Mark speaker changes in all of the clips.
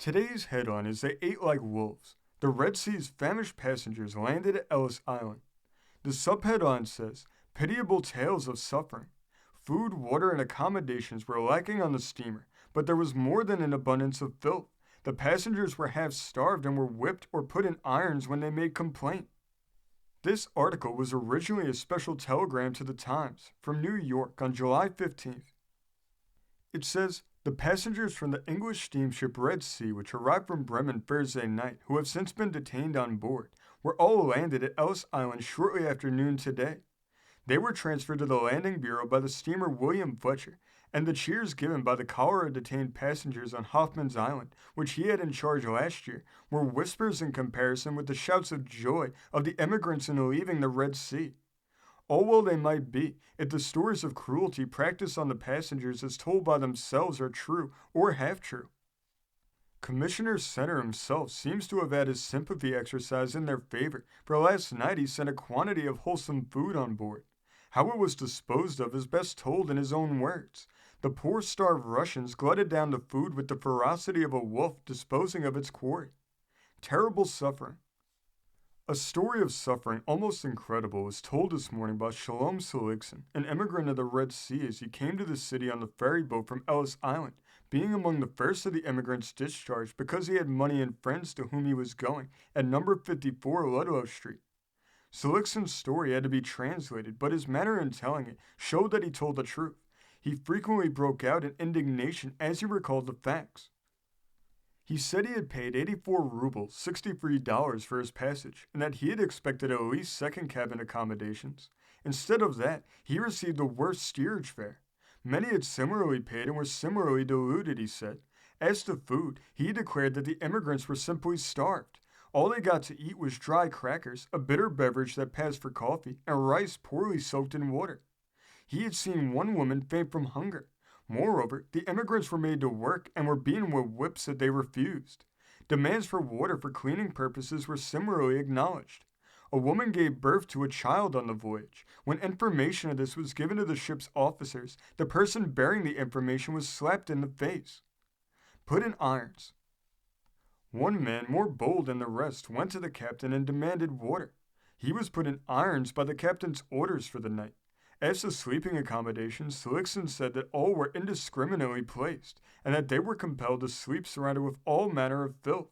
Speaker 1: Today's headline is They Ate Like Wolves. The Red Sea's famished passengers landed at Ellis Island. The subheadline says, Pitiable Tales of Suffering. Food, water, and accommodations were lacking on the steamer, but there was more than an abundance of filth. The passengers were half starved and were whipped or put in irons when they made complaint. This article was originally a special telegram to the Times from New York on July 15th. It says, the passengers from the English steamship Red Sea, which arrived from Bremen Thursday night, who have since been detained on board, were all landed at Ellis Island shortly after noon today. They were transferred to the landing bureau by the steamer William Fletcher, and the cheers given by the cholera-detained passengers on Hoffman's Island, which he had in charge last year, were whispers in comparison with the shouts of joy of the immigrants in leaving the Red Sea. All well they might be, if the stories of cruelty practiced on the passengers as told by themselves are true or half-true. Commissioner Center himself seems to have had his sympathy exercised in their favor, for last night he sent a quantity of wholesome food on board. How it was disposed of is best told in his own words. The poor starved Russians glutted down the food with the ferocity of a wolf disposing of its quarry. Terrible suffering. A story of suffering almost incredible was told this morning by Shalom Seligson, an immigrant of the Red Sea, as he came to the city on the ferry boat from Ellis Island, being among the first of the immigrants discharged because he had money and friends to whom he was going at number 54 Ludlow Street. Seligson's story had to be translated, but his manner in telling it showed that he told the truth. He frequently broke out in indignation as he recalled the facts. He said he had paid 84 rubles, $63 for his passage, and that he had expected at least second cabin accommodations. Instead of that, he received the worst steerage fare. Many had similarly paid and were similarly deluded, he said. As to food, he declared that the immigrants were simply starved. All they got to eat was dry crackers, a bitter beverage that passed for coffee, and rice poorly soaked in water. He had seen one woman faint from hunger. Moreover, the immigrants were made to work and were beaten with whips that they refused. Demands for water for cleaning purposes were similarly acknowledged. A woman gave birth to a child on the voyage. When information of this was given to the ship's officers, the person bearing the information was slapped in the face. Put in irons. One man, more bold than the rest, went to the captain and demanded water. He was put in irons by the captain's orders for the night. As to sleeping accommodations, Seligson said that all were indiscriminately placed, and that they were compelled to sleep surrounded with all manner of filth.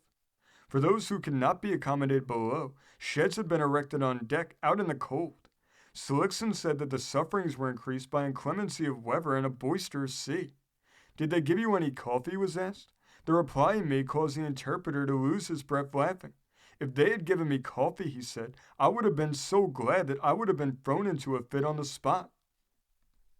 Speaker 1: For those who could not be accommodated below, sheds had been erected on deck out in the cold. Seligson said that the sufferings were increased by inclemency of weather and a boisterous sea. Did they give you any coffee, he was asked. The reply he made caused the interpreter to lose his breath laughing. If they had given me coffee, he said, I would have been so glad that I would have been thrown into a fit on the spot.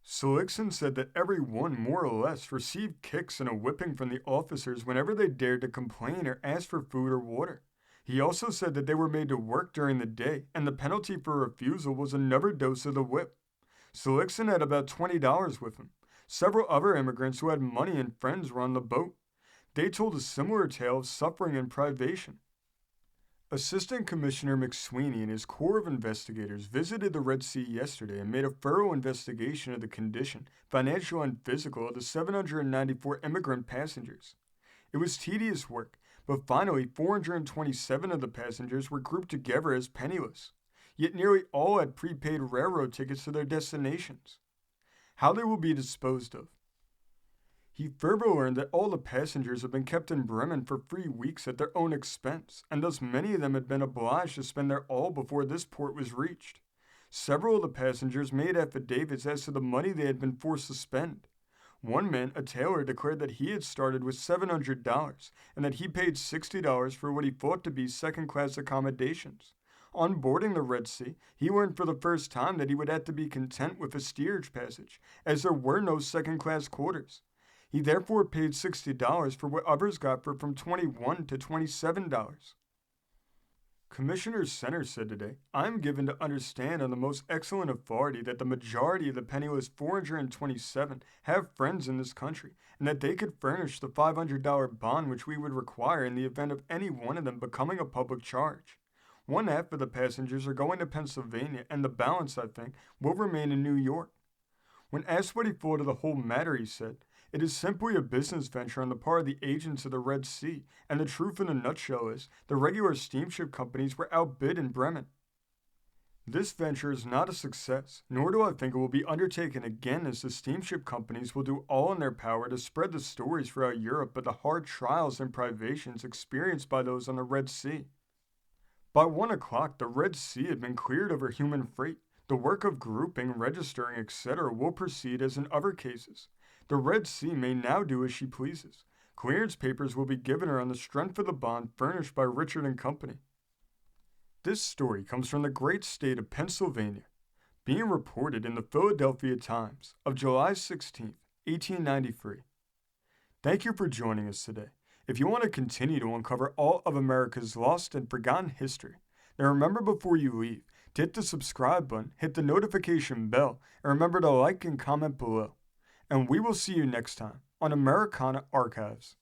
Speaker 1: Seligson said that every one, more or less, received kicks and a whipping from the officers whenever they dared to complain or ask for food or water. He also said that they were made to work during the day, and the penalty for refusal was another dose of the whip. Seligson had about $20 with him. Several other immigrants who had money and friends were on the boat. They told a similar tale of suffering and privation. Assistant Commissioner McSweeney and his corps of investigators visited the Red Sea yesterday and made a thorough investigation of the condition, financial and physical, of the 794 immigrant passengers. It was tedious work, but finally 427 of the passengers were grouped together as penniless. Yet nearly all had prepaid railroad tickets to their destinations. How they will be disposed of. He further learned that all the passengers had been kept in Bremen for 3 weeks at their own expense, and thus many of them had been obliged to spend their all before this port was reached. Several of the passengers made affidavits as to the money they had been forced to spend. One man, a tailor, declared that he had started with $700 and that he paid $60 for what he thought to be second-class accommodations. On boarding the Red Sea, he learned for the first time that he would have to be content with a steerage passage, as there were no second-class quarters. He therefore paid $60 for what others got for from $21 to $27. Commissioner Center said today, I am given to understand on the most excellent authority that the majority of the penniless 427 have friends in this country, and that they could furnish the $500 bond which we would require in the event of any one of them becoming a public charge. One half of the passengers are going to Pennsylvania, and the balance, I think, will remain in New York. When asked what he thought of the whole matter, he said, It is simply a business venture on the part of the agents of the Red Sea, and the truth in a nutshell is the regular steamship companies were outbid in Bremen. This venture is not a success, nor do I think it will be undertaken again, as the steamship companies will do all in their power to spread the stories throughout Europe of the hard trials and privations experienced by those on the Red Sea. By 1 o'clock, the Red Sea had been cleared over human freight. The work of grouping, registering, etc. will proceed as in other cases. The Red Sea may now do as she pleases. Clearance papers will be given her on the strength of the bond furnished by Richard and Company. This story comes from the great state of Pennsylvania, being reported in the Philadelphia Times of July 16, 1893. Thank you for joining us today. If you want to continue to uncover all of America's lost and forgotten history, then remember before you leave to hit the subscribe button, hit the notification bell, and remember to like and comment below. And we will see you next time on Americana Archives.